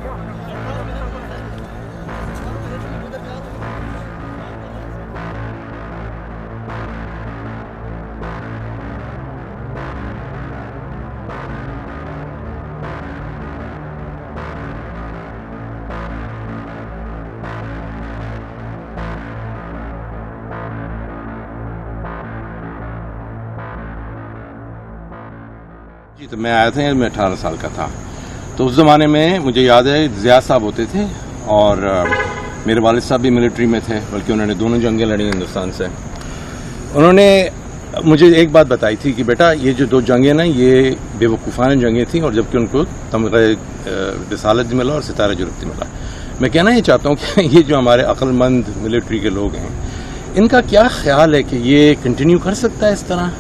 जी, तो मैं आया था, मैं 18 साल का था। तो उस ज़माने में मुझे याद है ज़िया साहब होते थे और मेरे वालिद साहब भी मिलिट्री में थे, बल्कि उन्होंने दोनों जंगें लड़ी हिंदुस्तान से। उन्होंने मुझे एक बात बताई थी कि बेटा ये जो दो जंगें ना ये बेवकूफ़ाना जंगें थी, और जबकि उनको तमग़े रिसालत मिला और सितारा जुर्रती मिला। मैं कहना ये चाहता हूँ कि ये जो हमारे अक्लमंद मिलिट्री के लोग हैं, इनका क्या ख्याल है कि ये कंटिन्यू कर सकता है इस तरह?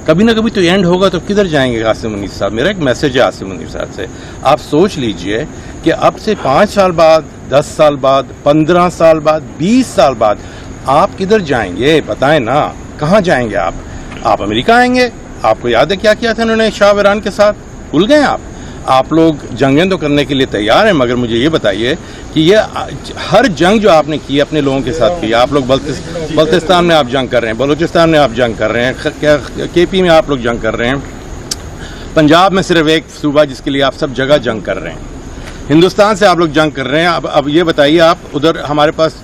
कभी ना कभी तो एंड होगा, तो किधर जाएंगे आसिम मुनीर साहब? मेरा एक मैसेज है आसिम मुनीर साहब से, आप सोच लीजिए कि अब से 5 साल बाद, 10 साल बाद, 15 साल बाद, 20 साल बाद आप किधर जाएंगे? बताएं ना, कहाँ जाएंगे आप? आप अमेरिका आएंगे? आपको याद है क्या किया था उन्होंने शाह ईरान के साथ? भूल गए आप लोग जंगें तो करने के लिए तैयार हैं, मगर मुझे ये बताइए कि ये हर जंग जो आपने की अपने लोगों के साथ की, आप लोग बल्तिस्तान में आप जंग कर रहे हैं, बलूचिस्तान में आप जंग कर रहे हैं, केपी में आप लोग जंग कर रहे हैं, पंजाब में सिर्फ एक सूबा जिसके लिए आप सब जगह जंग कर रहे हैं, हिंदुस्तान से आप लोग जंग कर रहे हैं। अब ये बताइए आप, उधर हमारे पास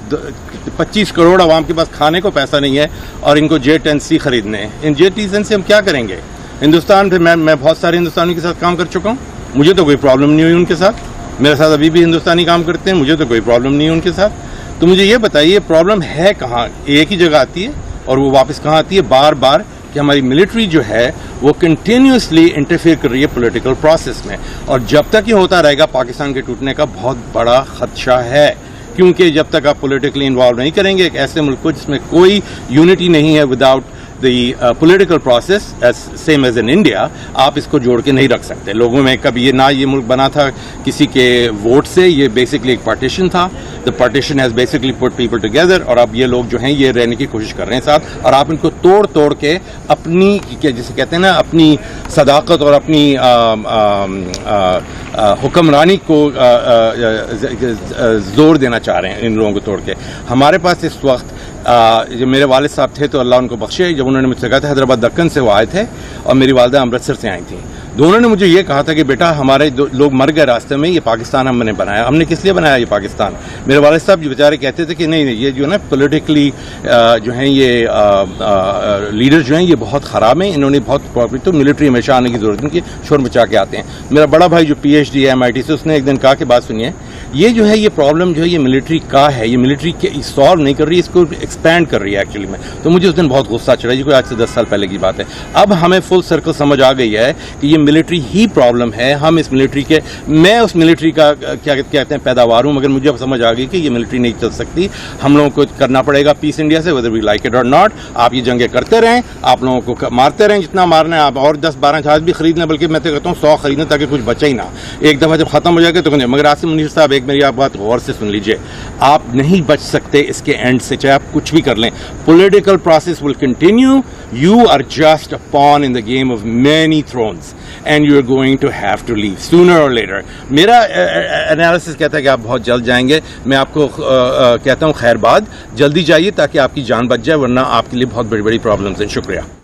25 करोड़ आवाम के पास खाने को पैसा नहीं है और इनको जेट-10C खरीदने हैं। इन जेट-10C से हम क्या करेंगे? हिंदुस्तान पे मैं बहुत सारे हिंदुस्तानियों के साथ काम कर चुका हूँ, मुझे तो कोई प्रॉब्लम नहीं हुई उनके साथ। मेरे साथ अभी भी हिंदुस्तानी काम करते हैं, मुझे तो कोई प्रॉब्लम नहीं है उनके साथ। तो मुझे ये बताइए प्रॉब्लम है कहाँ? एक ही जगह आती है और वो वापस कहाँ आती है? बार बार, कि हमारी मिलिट्री जो है वो कंटिन्यूसली इंटरफेयर कर रही है पॉलिटिकल प्रोसेस में, और जब तक ये होता रहेगा पाकिस्तान के टूटने का बहुत बड़ा खदशा है। क्योंकि जब तक आप पॉलिटिकली इन्वॉल्व नहीं करेंगे एक ऐसे मुल्क को जिसमें कोई यूनिटी नहीं है, without the political process as same as in India, आप इसको जोड़ के नहीं रख सकते लोगों में। कभी ये ना ये मुल्क बना था किसी के वोट से, ये बेसिकली एक पार्टीशन था। The partition has basically put people together, और अब ये लोग जो हैं ये रहने की कोशिश कर रहे हैं साथ, और आप इनको तोड़ तोड़ के अपनी, जिसे कहते हैं ना, अपनी सदाकत और अपनी हुक्मरानी को जोर देना चाह रहे हैं इन लोगों को तोड़ के। हमारे पास इस वक्त जो मेरे वालिद साहब थे, तो अल्लाह उनको बख्शे, जब उन्होंने मुझसे कहा था, हैदराबाद दक्कन से वो आए थे और मेरी वालिदा अमृतसर से आई थी। दोनों ने मुझे ये कहा था कि बेटा हमारे लोग मर गए रास्ते में, ये पाकिस्तान हमने बनाया। हमने किस लिए बनाया ये पाकिस्तान? मेरे वालिद साहब जो बेचारे कहते थे कि नहीं ये जो है ना पॉलिटिकली जो हैं ये लीडर जो हैं ये बहुत ख़राब हैं, इन्होंने बहुत प्रॉफिट, तो मिलिट्री हमेशा आने की ज़रूरत नहीं, कि शोर मचा के आते हैं। मेरा बड़ा भाई जो PhD है MIT से, उसने एक दिन कहा कि बात सुनिए, ये जो है ये प्रॉब्लम जो है ये मिलिट्री का है, ये मिलिट्री के सॉल्व नहीं कर रही है, इसको एक्सपैंड कर रही है एक्चुअली में। तो मुझे उस दिन बहुत गुस्सा चढ़ा, ये कोई आज से 10 साल पहले की बात है। अब हमें फुल सर्कल समझ आ गई है कि ये मिलिट्री ही प्रॉब्लम है। हम इस मिलिट्री के, मैं उस मिलिट्री का क्या कहते हैं पैदावार हूं, मगर मुझे अब समझ आ गई कि ये मिलिट्री नहीं चल सकती। हम लोगों को करना पड़ेगा पीस इंडिया से, वेदर वी लाइक इट और नॉट। आप ये जंगें करते रहें, आप लोगों को मारते रहें जितना मारना है, आप और 10-12 जहाज भी खरीद लें, बल्कि मैं तो कहता हूँ 100 खरीदना, ताकि कुछ बचे ही ना। एक दफा जब खत्म हो जाएगा तो मगर आसिम मुनीर साहब, एक मेरी आप बात गौर से सुन लीजिए, आप नहीं बच सकते इसके एंड से, चाहे आप कुछ भी कर लें। Political process will continue, you are just a pawn in the game of many thrones and you are going to have to leave sooner और लेटर। मेरा एनालिसिस कहता है कि आप बहुत जल्द जाएंगे। मैं आपको कहता हूं खैरबाद, जल्दी जाइए ताकि आपकी जान बच जाए, वरना आपके लिए बहुत बड़ी बड़ी प्रॉब्लम्स हैं। शुक्रिया।